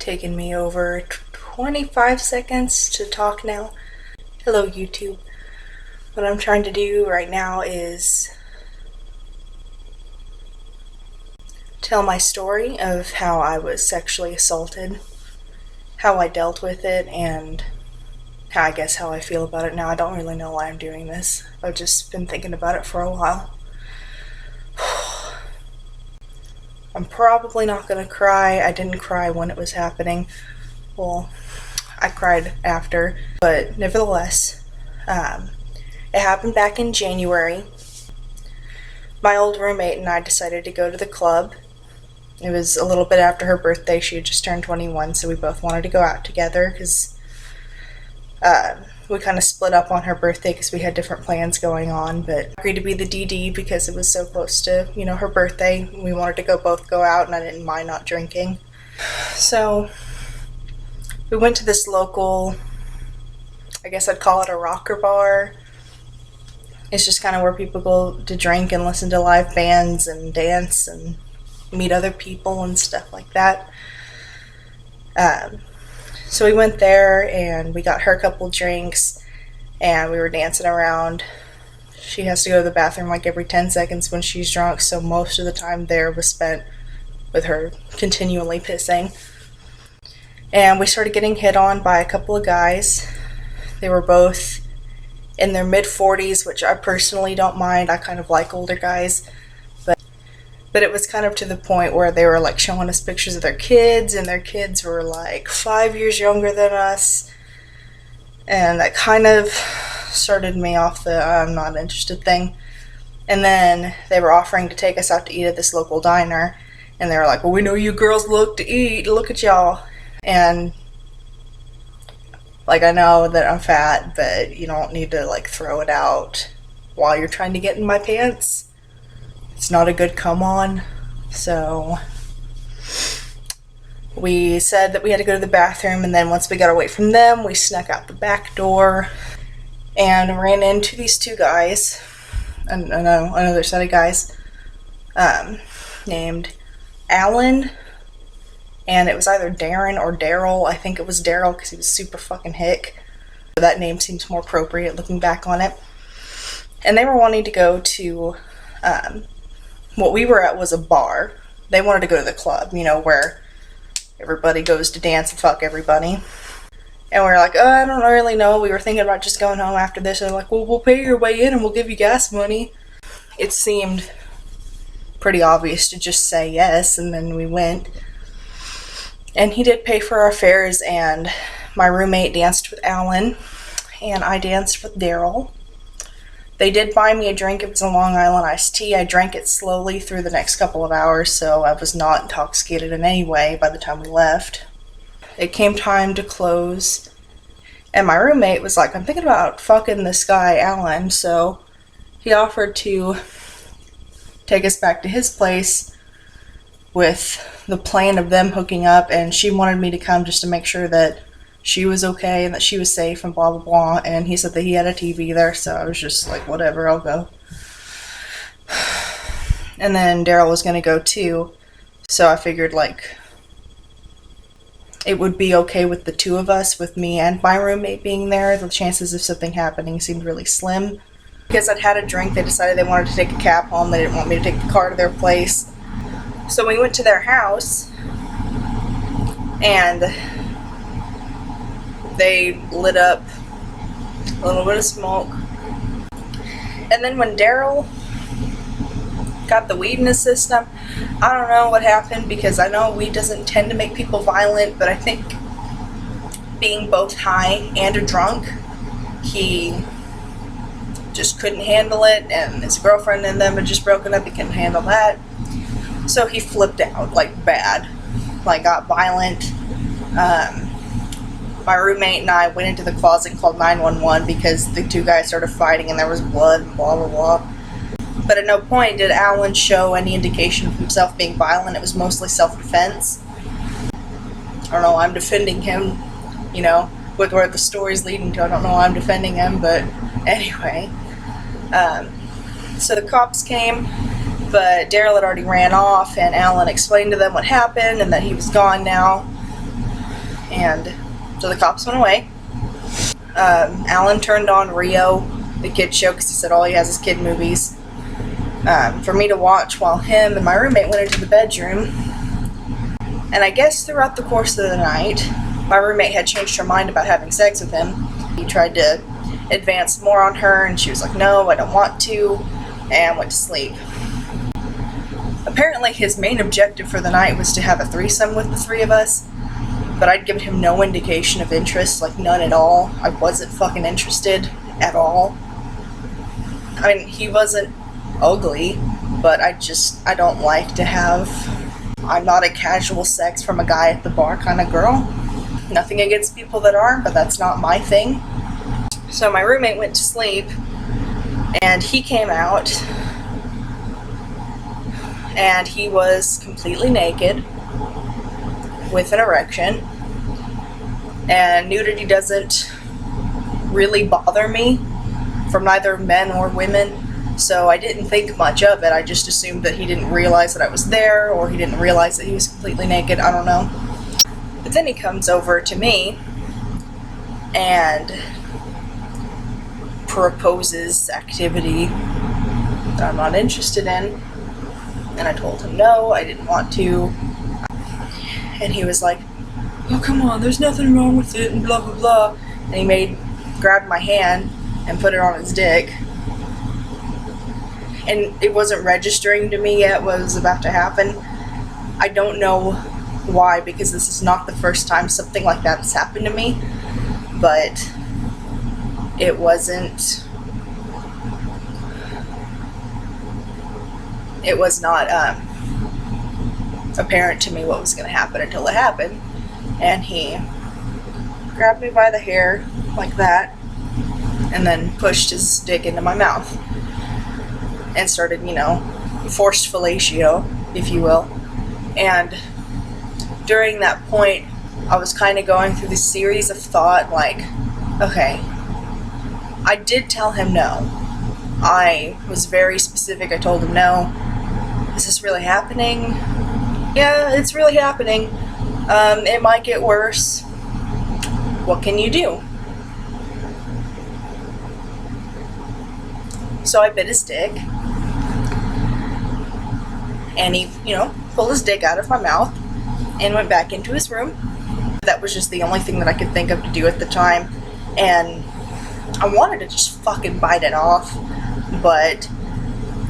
taken me over 25 seconds to talk now. Hello, YouTube. What I'm trying to do right now is tell my story of how I was sexually assaulted, how I dealt with it, and how I feel about it now. I don't really know why I'm doing this. I've just been thinking about it for a while. I'm probably not gonna cry. I didn't cry when it was happening. Well, I cried after, but nevertheless, it happened back in January. My old roommate and I decided to go to the club. It was a little bit after her birthday. She had just turned 21, so we both wanted to go out together because we kind of split up on her birthday because we had different plans going on, but I agreed to be the DD because it was so close to, her birthday. We wanted to both go out, and I didn't mind not drinking. So we went to this local, I guess I'd call it a rocker bar. It's just kind of where people go to drink and listen to live bands and dance and meet other people and stuff like that. So we went there and we got her a couple drinks and we were dancing around. She has to go to the bathroom like every 10 seconds when she's drunk, so most of the time there was spent with her continually pissing. And we started getting hit on by a couple of guys. They were both in their mid-40s, which I personally don't mind. I kind of like older guys. But it was kind of to the point where they were like showing us pictures of their kids, and their kids were like 5 years younger than us. And that kind of started me off the I'm not interested thing. And then they were offering to take us out to eat at this local diner. And they were like, well, we know you girls look to eat. Look at y'all. And like, I know that I'm fat, but you don't need to like throw it out while you're trying to get in my pants. It's not a good come on. So we said that we had to go to the bathroom, and then once we got away from them, we snuck out the back door and ran into these two guys, another set of guys, named Alan, and it was either Darren or Daryl. I think it was Daryl because he was super fucking hick. That name seems more appropriate looking back on it. And they were wanting to go to, what we were at was a bar. They wanted to go to the club, where everybody goes to dance and fuck everybody. And we were like, I don't really know. We were thinking about just going home after this. And they're like, well, we'll pay your way in and we'll give you gas money. It seemed pretty obvious to just say yes, and then we went. And he did pay for our fares, and my roommate danced with Alan, and I danced with Daryl. They did buy me a drink. It was a Long Island iced tea. I drank it slowly through the next couple of hours, so I was not intoxicated in any way by the time we left. It came time to close, and my roommate was like, I'm thinking about fucking this guy, Alan, so he offered to take us back to his place with the plan of them hooking up, and she wanted me to come just to make sure that she was okay and that she was safe and blah blah blah. And he said that he had a TV there, so I was just like, whatever, I'll go. And then Daryl was gonna go too, so I figured like it would be okay with the two of us, with me and my roommate being there. The chances of something happening seemed really slim. Because I'd had a drink, they decided they wanted to take a cab home. They didn't want me to take the car to their place. So we went to their house, and they lit up a little bit of smoke. And then when Daryl got the weed in his system, I don't know what happened, because I know weed doesn't tend to make people violent, but I think being both high and a drunk, he just couldn't handle it, and his girlfriend and them had just broken up. He couldn't handle that. So he flipped out, like bad, like got violent. My roommate and I went into the closet and called 911 because the two guys started fighting and there was blood and blah blah blah. But at no point did Alan show any indication of himself being violent. It was mostly self-defense. I don't know why I'm defending him, with where the story's leading to. I don't know why I'm defending him, but anyway. So the cops came, but Daryl had already ran off, and Alan explained to them what happened and that he was gone now. And so the cops went away. Alan turned on Rio, the kid show, because he said all he has is kid movies, for me to watch while him and my roommate went into the bedroom. And I guess throughout the course of the night, my roommate had changed her mind about having sex with him. He tried to advance more on her, and she was like, no, I don't want to, and went to sleep. Apparently his main objective for the night was to have a threesome with the three of us, but I'd given him no indication of interest, like none at all. I wasn't fucking interested at all. I mean, he wasn't ugly, but I don't like to have... I'm not a casual sex from a guy at the bar kind of girl. Nothing against people that are, but that's not my thing. So my roommate went to sleep, and he came out, and he was completely naked with an erection. And nudity doesn't really bother me from neither men or women, so I didn't think much of it. I just assumed that he didn't realize that I was there, or he didn't realize that he was completely naked. I don't know. But then he comes over to me and proposes activity that I'm not interested in. And I told him no, I didn't want to. And he was like, oh, come on, there's nothing wrong with it, and blah, blah, blah. And he grabbed my hand and put it on his dick. And it wasn't registering to me yet what was about to happen. I don't know why, because this is not the first time something like that has happened to me. But it wasn't... It was not apparent to me what was going to happen until it happened. And he grabbed me by the hair like that, and then pushed his dick into my mouth and started, forced fellatio, if you will. And during that point, I was kind of going through this series of thought, like, okay, I did tell him no. I was very specific. I told him no. Is this really happening? Yeah, it's really happening. It might get worse. What can you do? So I bit his dick, and he, pulled his dick out of my mouth and went back into his room. That was just the only thing that I could think of to do at the time, and I wanted to just fucking bite it off, but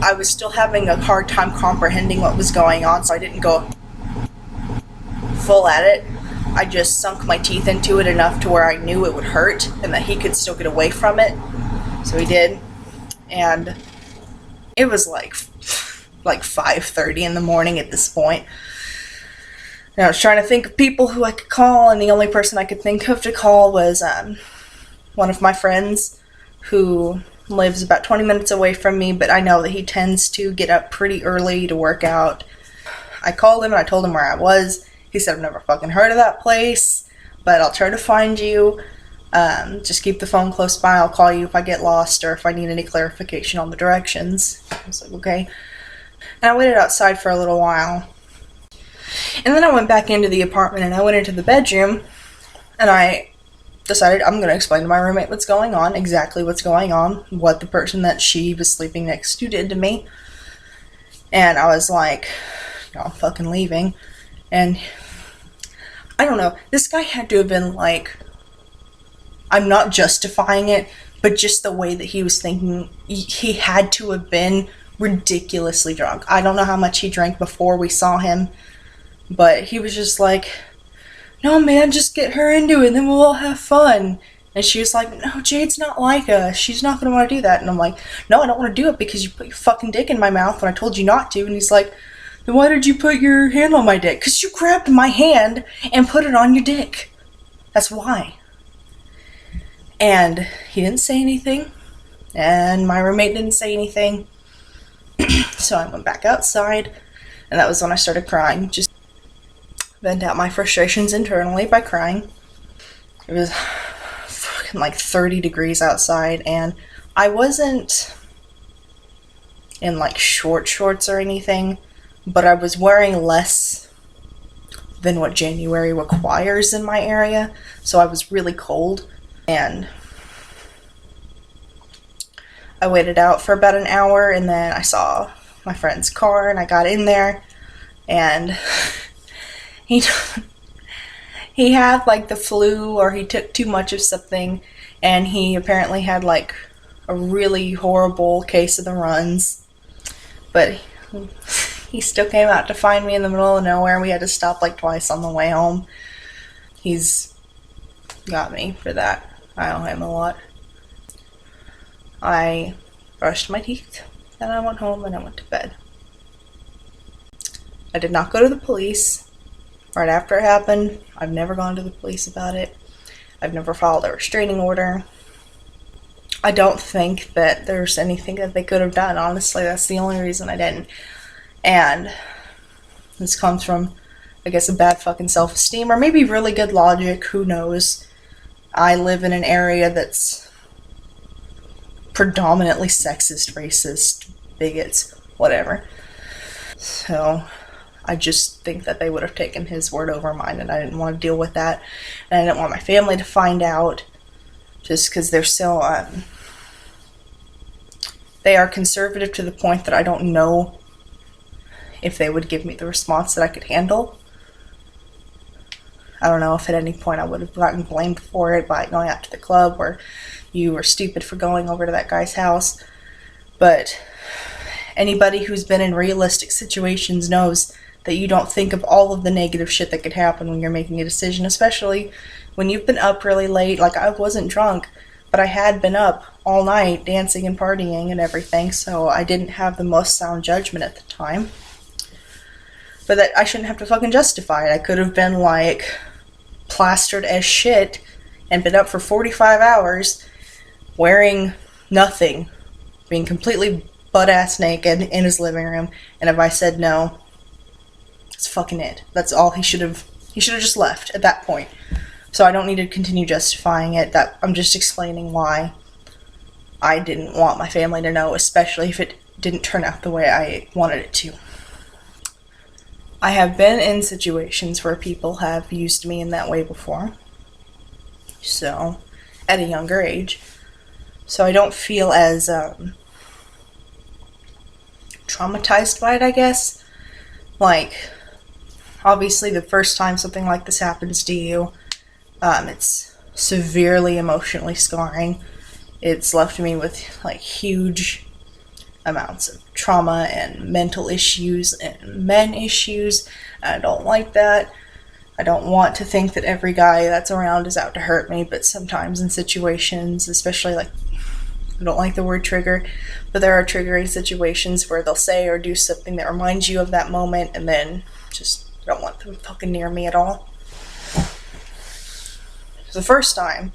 I was still having a hard time comprehending what was going on, so I didn't go full at it. I just sunk my teeth into it enough to where I knew it would hurt and that he could still get away from it. So he did. And it was like 5:30 in the morning at this point. And I was trying to think of people who I could call, and the only person I could think of to call was one of my friends who lives about 20 minutes away from me, but I know that he tends to get up pretty early to work out. I called him and I told him where I was. He said, I've never fucking heard of that place, but I'll try to find you. Just keep the phone close by. I'll call you if I get lost or if I need any clarification on the directions. I was like, okay. And I waited outside for a little while. And then I went back into the apartment and I went into the bedroom and I decided I'm going to explain to my roommate what's going on, exactly what's going on, what the person that she was sleeping next to did to me. And I was like, no, I'm fucking leaving. And I don't know, this guy had to have been like, I'm not justifying it, but just the way that he was thinking, he had to have been ridiculously drunk. I don't know how much he drank before we saw him, but he was just like, no man, just get her into it and then we'll all have fun. And she was like, no, Jade's not like us. She's not going to want to do that. And I'm like, no, I don't want to do it because you put your fucking dick in my mouth when I told you not to. And he's like, then why did you put your hand on my dick? Because you grabbed my hand and put it on your dick. That's why. And he didn't say anything. And my roommate didn't say anything. So I went back outside. And that was when I started crying. Just vent out my frustrations internally by crying. It was fucking like 30 degrees outside. And I wasn't in like shorts or anything. But I was wearing less than what January requires in my area. So I was really cold, and I waited out for about an hour, and then I saw my friend's car, and I got in there, and he he had like the flu, or he took too much of something, and he apparently had like a really horrible case of the runs. But he still came out to find me in the middle of nowhere. We had to stop like twice on the way home. He's got me for that. I owe him a lot. I brushed my teeth, then I went home and I went to bed. I did not go to the police right after it happened. I've never gone to the police about it. I've never filed a restraining order. I don't think that there's anything that they could have done. Honestly, that's the only reason I didn't. And this comes from, I guess, a bad fucking self-esteem, or maybe really good logic, who knows. I live in an area that's predominantly sexist, racist, bigots, whatever. So I just think that they would have taken his word over mine, and I didn't want to deal with that. And I didn't want my family to find out, just because they're so, they are conservative to the point that I don't know if they would give me the response that I could handle. I don't know if at any point I would have gotten blamed for it by going out to the club, or you were stupid for going over to that guy's house. But anybody who's been in realistic situations knows that you don't think of all of the negative shit that could happen when you're making a decision, especially when you've been up really late. Like, I wasn't drunk, but I had been up all night dancing and partying and everything, so I didn't have the most sound judgment at the time. But that I shouldn't have to fucking justify it. I could have been like plastered as shit and been up for 45 hours wearing nothing, being completely butt-ass naked in his living room, and if I said no, that's fucking it. That's all. He should have just left at that point. So I don't need to continue justifying it. That I'm just explaining why I didn't want my family to know, especially if it didn't turn out the way I wanted it to. I have been in situations where people have used me in that way before. So, at a younger age. So I don't feel as traumatized by it, I guess. Like, obviously the first time something like this happens to you, it's severely emotionally scarring. It's left me with like huge amounts of trauma and mental issues and men issues. I don't like that. I don't want to think that every guy that's around is out to hurt me, but sometimes in situations, especially like, I don't like the word trigger, but there are triggering situations where they'll say or do something that reminds you of that moment, and then just don't want them fucking near me at all. So the first time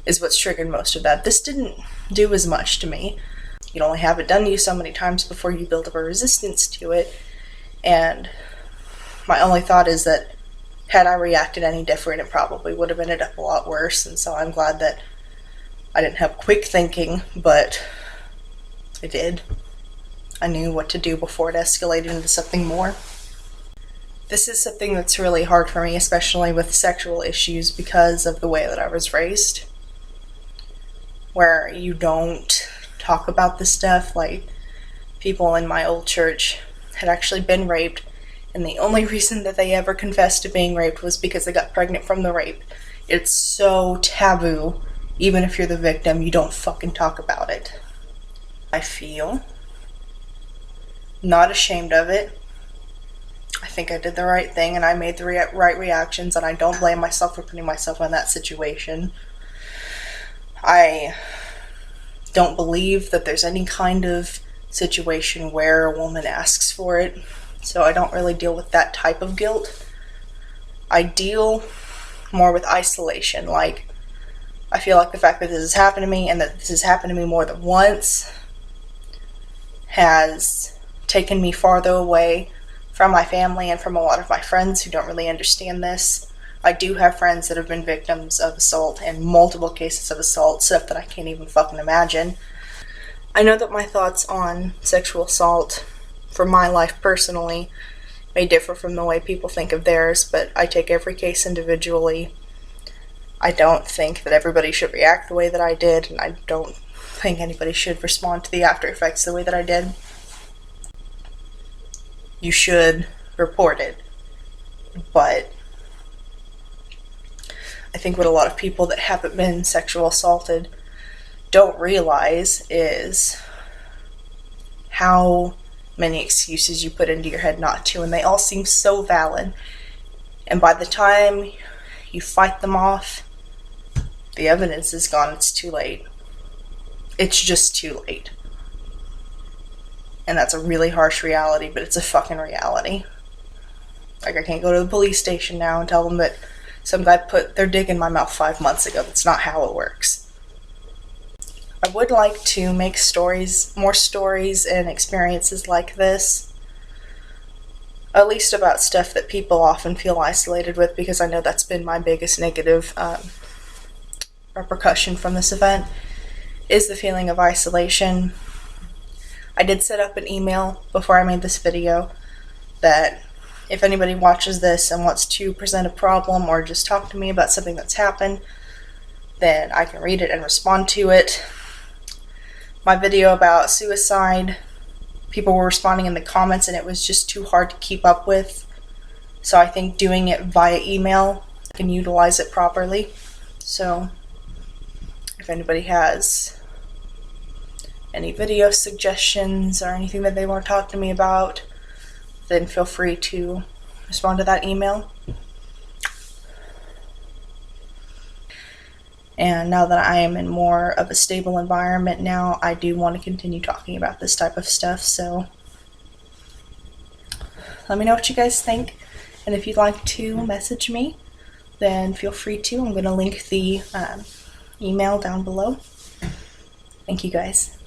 is what's triggered most of that. This didn't do as much to me. You'd only have it done to you so many times before you build up a resistance to it, and my only thought is that had I reacted any different, it probably would have ended up a lot worse, and so I'm glad that I didn't have quick thinking, but I did. I knew what to do before it escalated into something more. This is something that's really hard for me, especially with sexual issues, because of the way that I was raised, where you don't talk about this stuff. Like, people in my old church had actually been raped, and the only reason that they ever confessed to being raped was because they got pregnant from the rape. It's so taboo. Even if you're the victim, you don't fucking talk about it. I feel not ashamed of it. I think I did the right thing, and I made the right reactions, and I don't blame myself for putting myself in that situation. I don't believe that there's any kind of situation where a woman asks for it, so I don't really deal with that type of guilt. I deal more with isolation. Like, I feel like the fact that this has happened to me, and that this has happened to me more than once, has taken me farther away from my family and from a lot of my friends who don't really understand this. I do have friends that have been victims of assault, and multiple cases of assault, stuff that I can't even fucking imagine. I know that my thoughts on sexual assault for my life personally may differ from the way people think of theirs, but I take every case individually. I don't think that everybody should react the way that I did, and I don't think anybody should respond to the after effects the way that I did. You should report it, but I think what a lot of people that haven't been sexual assaulted don't realize is how many excuses you put into your head not to, and they all seem so valid. And by the time you fight them off, the evidence is gone. It's too late. It's just too late. And that's a really harsh reality, but it's a fucking reality. Like, I can't go to the police station now and tell them that some guy put their dick in my mouth 5 months ago. That's not how it works. I would like to make more stories and experiences like this, at least about stuff that people often feel isolated with, because I know that's been my biggest negative repercussion from this event, is the feeling of isolation. I did set up an email before I made this video that if anybody watches this and wants to present a problem or just talk to me about something that's happened, then I can read it and respond to it. My video about suicide, people were responding in the comments and it was just too hard to keep up with. So I think doing it via email, I can utilize it properly. So if anybody has any video suggestions or anything that they want to talk to me about, then feel free to respond to that email. And now that I am in more of a stable environment now, I do want to continue talking about this type of stuff. So let me know what you guys think. And if you'd like to message me, then feel free to. I'm going to link the email down below. Thank you guys.